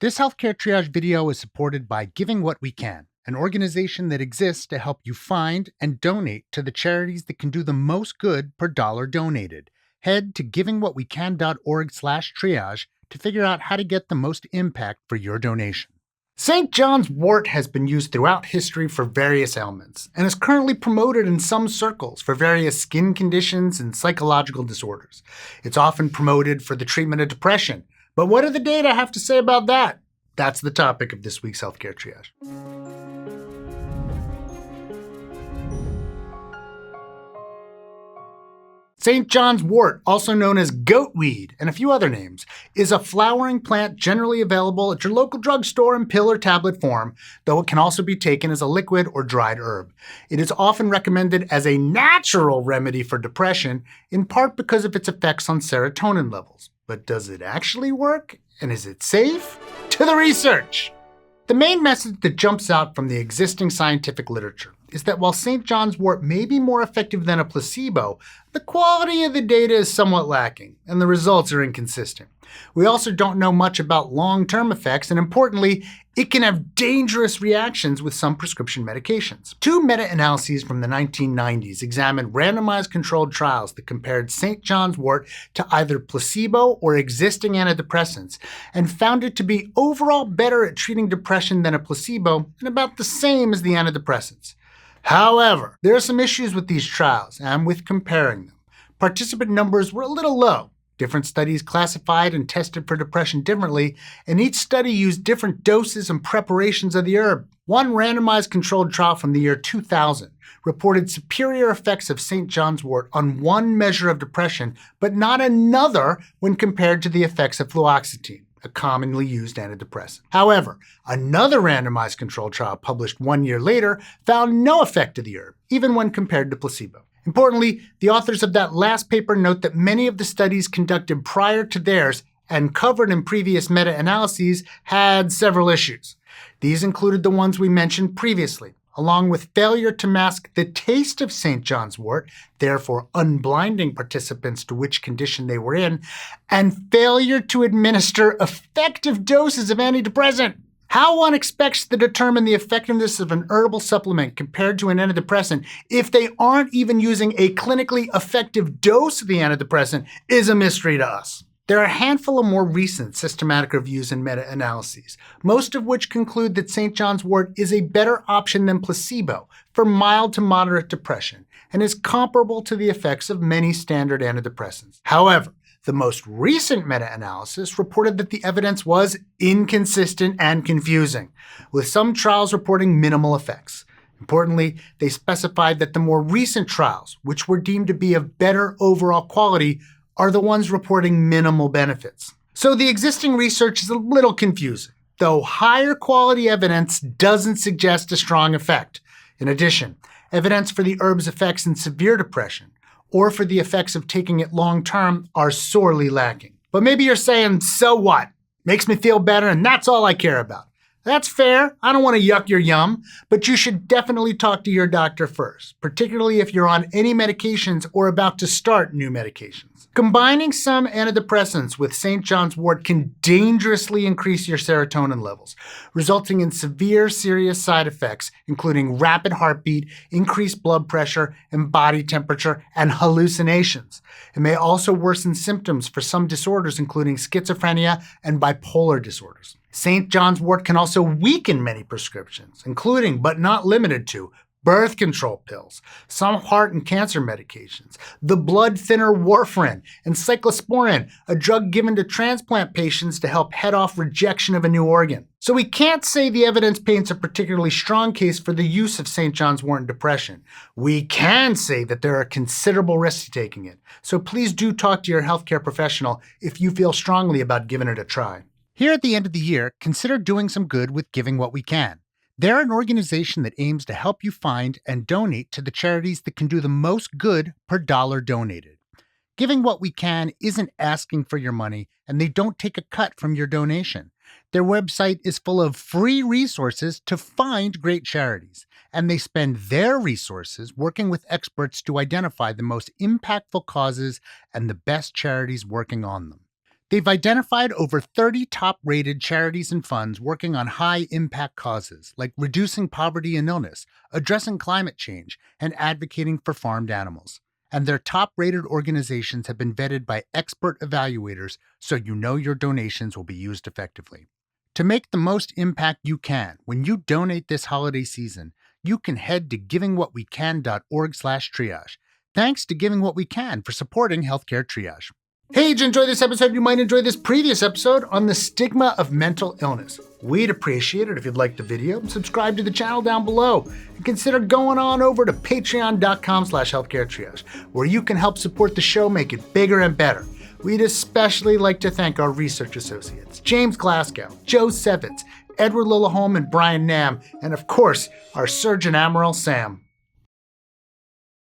This healthcare triage video is supported by Giving What We Can, an organization that exists to help you find and donate to the charities that can do the most good per dollar donated. Head to givingwhatwecan.org/triage to figure out how to get the most impact for your donation. St. John's wort has been used throughout history for various ailments and is currently promoted in some circles for various skin conditions and psychological disorders. It's often promoted for the treatment of depression. But what do the data have to say about that? That's the topic of this week's Healthcare Triage. St. John's wort, also known as goatweed and a few other names, is a flowering plant generally available at your local drugstore in pill or tablet form, though it can also be taken as a liquid or dried herb. It is often recommended as a natural remedy for depression, in part because of its effects on serotonin levels. But does it actually work? And is it safe? To the research! The main message that jumps out from the existing scientific literature is that while St. John's wort may be more effective than a placebo, the quality of the data is somewhat lacking, and the results are inconsistent. We also don't know much about long-term effects, and importantly, it can have dangerous reactions with some prescription medications. Two meta-analyses from the 1990s examined randomized controlled trials that compared St. John's wort to either placebo or existing antidepressants, and found it to be overall better at treating depression than a placebo and about the same as the antidepressants. However, there are some issues with these trials and with comparing them. Participant numbers were a little low. Different studies classified and tested for depression differently, and each study used different doses and preparations of the herb. One randomized controlled trial from the year 2000 reported superior effects of St. John's wort on one measure of depression, but not another when compared to the effects of fluoxetine, a commonly used antidepressant. However, another randomized controlled trial published 1 year later found no effect of the herb, even when compared to placebo. Importantly, the authors of that last paper note that many of the studies conducted prior to theirs and covered in previous meta-analyses had several issues. These included the ones we mentioned previously, along with failure to mask the taste of St. John's wort, therefore unblinding participants to which condition they were in, and failure to administer effective doses of antidepressant. How one expects to determine the effectiveness of an herbal supplement compared to an antidepressant if they aren't even using a clinically effective dose of the antidepressant is a mystery to us. There are a handful of more recent systematic reviews and meta-analyses, most of which conclude that St. John's wort is a better option than placebo for mild to moderate depression and is comparable to the effects of many standard antidepressants. However, the most recent meta-analysis reported that the evidence was inconsistent and confusing, with some trials reporting minimal effects. Importantly, they specified that the more recent trials, which were deemed to be of better overall quality, are the ones reporting minimal benefits. So the existing research is a little confusing, though higher quality evidence doesn't suggest a strong effect. In addition, evidence for the herb's effects in severe depression or for the effects of taking it long-term are sorely lacking. But maybe you're saying, so what? Makes me feel better and that's all I care about. That's fair. I don't want to yuck your yum, but you should definitely talk to your doctor first, particularly if you're on any medications or about to start new medications. Combining some antidepressants with St. John's wort can dangerously increase your serotonin levels, resulting in severe, serious side effects, including rapid heartbeat, increased blood pressure and body temperature, and hallucinations. It may also worsen symptoms for some disorders, including schizophrenia and bipolar disorders. St. John's wort can also weaken many prescriptions, including, but not limited to, birth control pills, some heart and cancer medications, the blood thinner warfarin, and cyclosporin, a drug given to transplant patients to help head off rejection of a new organ. So we can't say the evidence paints a particularly strong case for the use of St. John's wort in depression. We can say that there are considerable risks to taking it. So please do talk to your healthcare professional if you feel strongly about giving it a try. Here at the end of the year, consider doing some good with Giving What We Can. They're an organization that aims to help you find and donate to the charities that can do the most good per dollar donated. Giving What We Can isn't asking for your money, and they don't take a cut from your donation. Their website is full of free resources to find great charities, and they spend their resources working with experts to identify the most impactful causes and the best charities working on them. They've identified over 30 top-rated charities and funds working on high-impact causes like reducing poverty and illness, addressing climate change, and advocating for farmed animals. And their top-rated organizations have been vetted by expert evaluators, so you know your donations will be used effectively. To make the most impact you can, when you donate this holiday season, you can head to givingwhatwecan.org/triage. Thanks to Giving What We Can for supporting Healthcare Triage. Hey, did you enjoy this episode? You might enjoy this previous episode on the stigma of mental illness. We'd appreciate it if you'd like the video, subscribe to the channel down below, and consider going on over to patreon.com/healthcaretriage, where you can help support the show, make it bigger and better. We'd especially like to thank our research associates, James Glasgow, Joe Sevitz, Edward Lillaholm, and Brian Nam, and of course, our Surgeon Admiral Sam.